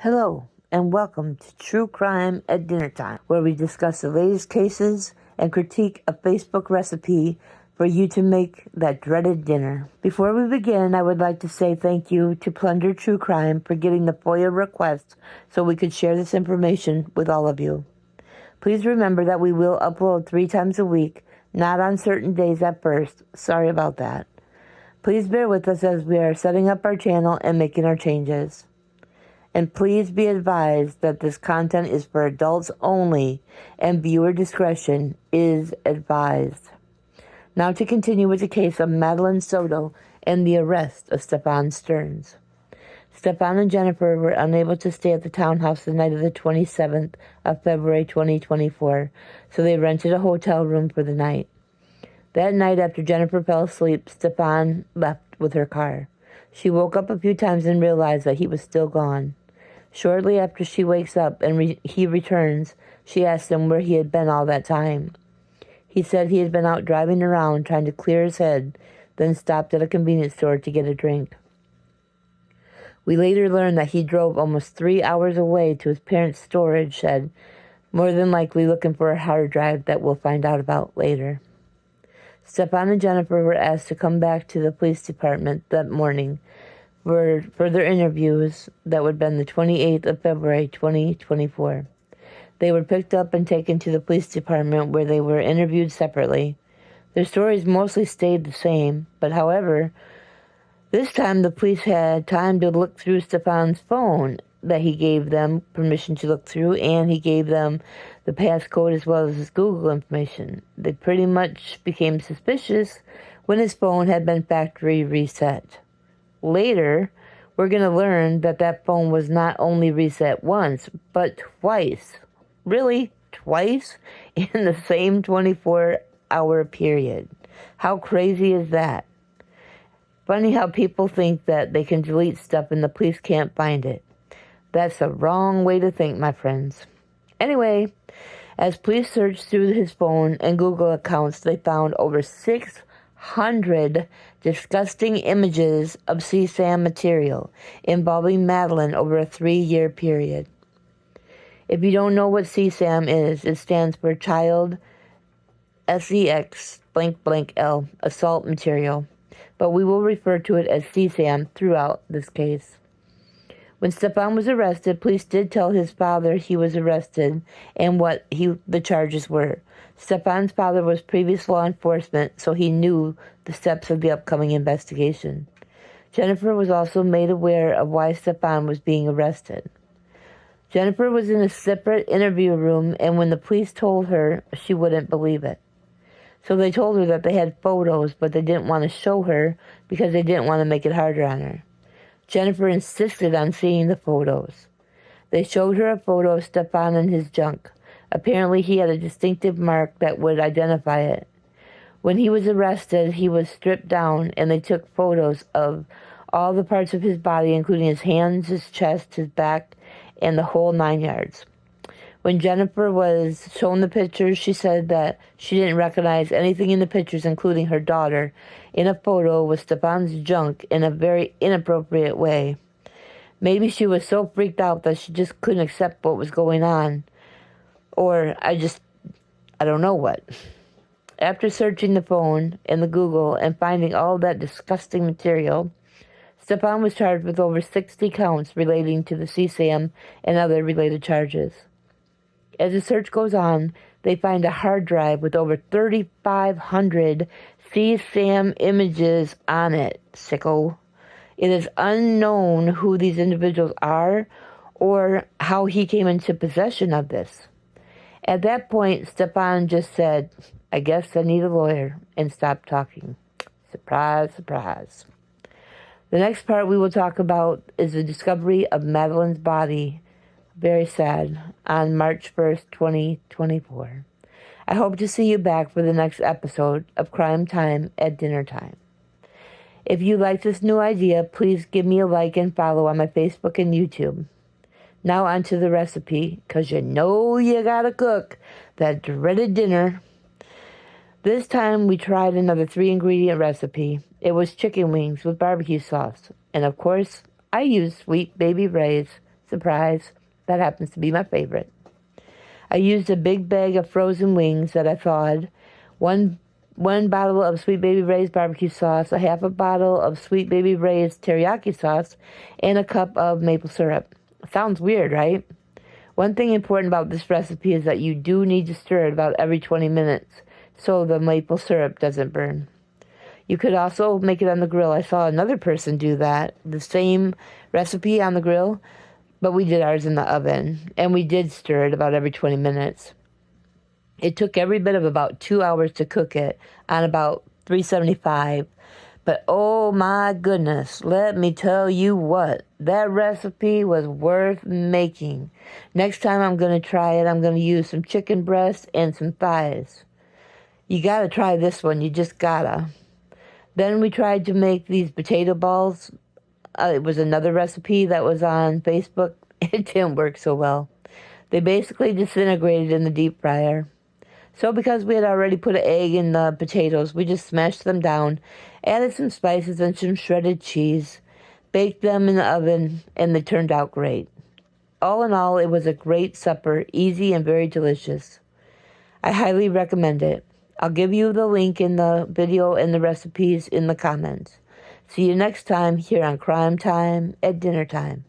Hello, and welcome to True Crime at Dinner Time, where we discuss the latest cases and critique a Facebook recipe for you to make that dreaded dinner. Before we begin, I would like to say thank you to Plunder True Crime for getting the FOIA request so we could share this information with all of you. Please remember that we will upload 3 times a week, not on certain days at first. Sorry about that. Please bear with us as we are setting up our channel and making our changes. And please be advised that this content is for adults only and viewer discretion is advised. Now to continue with the case of Madeline Soto and the arrest of Stephan Sterns. Stephan and Jennifer were unable to stay at the townhouse the night of the 27th of February 2024, so they rented a hotel room for the night. That night, after Jennifer fell asleep, Stephan left with her car. She woke up a few times and realized that he was still gone. Shortly after she wakes up and he returns, she asks him where he had been all that time. He said he had been out driving around trying to clear his head, then stopped at a convenience store to get a drink. We later learned that he drove almost 3 hours away to his parents' storage shed, more than likely looking for a hard drive that we'll find out about later. Stephan and Jennifer were asked to come back to the police department that morning for further interviews that would have been the 28th of February 2024. They were picked up and taken to the police department where they were interviewed separately. Their stories mostly stayed the same, but however, this time the police had time to look through Stephan's phone that he gave them permission to look through, and he gave them the passcode as well as his Google information. They pretty much became suspicious when his phone had been factory reset. Later, we're going to learn that that phone was not only reset once, but twice. Really? Twice? In the same 24-hour period. How crazy is that? Funny how people think that they can delete stuff and the police can't find it. That's the wrong way to think, my friends. Anyway, as police searched through his phone and Google accounts, they found over 600 disgusting images of CSAM material involving Madeline over a 3-year period. If you don't know what CSAM is, it stands for Child Sex blank blank L, assault material, but we will refer to it as CSAM throughout this case. When Stephan was arrested, police did tell his father he was arrested and what the charges were. Stephan's father was previous law enforcement, so he knew the steps of the upcoming investigation. Jennifer was also made aware of why Stephan was being arrested. Jennifer was in a separate interview room, and when the police told her, she wouldn't believe it. So they told her that they had photos, but they didn't want to show her because they didn't want to make it harder on her. Jennifer insisted on seeing the photos. They showed her a photo of Stephan and his junk. Apparently, he had a distinctive mark that would identify it. When he was arrested, he was stripped down, and they took photos of all the parts of his body, including his hands, his chest, his back, and the whole 9 yards. When Jennifer was shown the pictures, she said that she didn't recognize anything in the pictures, including her daughter, in a photo with Stephan's junk in a very inappropriate way. Maybe she was so freaked out that she just couldn't accept what was going on. Or I don't know what. After searching the phone and the Google and finding all that disgusting material, Stephan was charged with over 60 counts relating to the CSAM and other related charges. As the search goes on, they find a hard drive with over 3,500 CSAM images on it. Sicko. It is unknown who these individuals are or how he came into possession of this. At that point, Stephan just said, "I guess I need a lawyer," and stopped talking. Surprise, surprise. The next part we will talk about is the discovery of Madeline's body, very sad, on March 1st, 2024. I hope to see you back for the next episode of Crime Time at Dinner Time. If you like this new idea, please give me a like and follow on my Facebook and YouTube. Now on to the recipe, because you know you gotta cook that dreaded dinner. This time we tried another 3-ingredient recipe. It was chicken wings with barbecue sauce. And of course, I used Sweet Baby Ray's Surprise. That happens to be my favorite. I used a big bag of frozen wings that I thawed, one bottle of Sweet Baby Ray's barbecue sauce, a half a bottle of Sweet Baby Ray's teriyaki sauce, and a cup of maple syrup. Sounds weird, right? One thing important about this recipe is that you do need to stir it about every 20 minutes so the maple syrup doesn't burn. You could also make it on the grill. I saw another person do that, the same recipe on the grill, but we did ours in the oven, and we did stir it about every 20 minutes. It took every bit of about 2 hours to cook it on about 375. But oh my goodness, let me tell you what, that recipe was worth making. Next time I'm going to try it, I'm going to use some chicken breast and some thighs. You got to try this one, you just gotta. Then we tried to make these potato balls. It was another recipe that was on Facebook. It didn't work so well. They basically disintegrated in the deep fryer. So because we had already put an egg in the potatoes, we just smashed them down, added some spices and some shredded cheese, baked them in the oven, and they turned out great. All in all, it was a great supper, easy and very delicious. I highly recommend it. I'll give you the link in the video and the recipes in the comments. See you next time here on Crime Time at Dinner Time.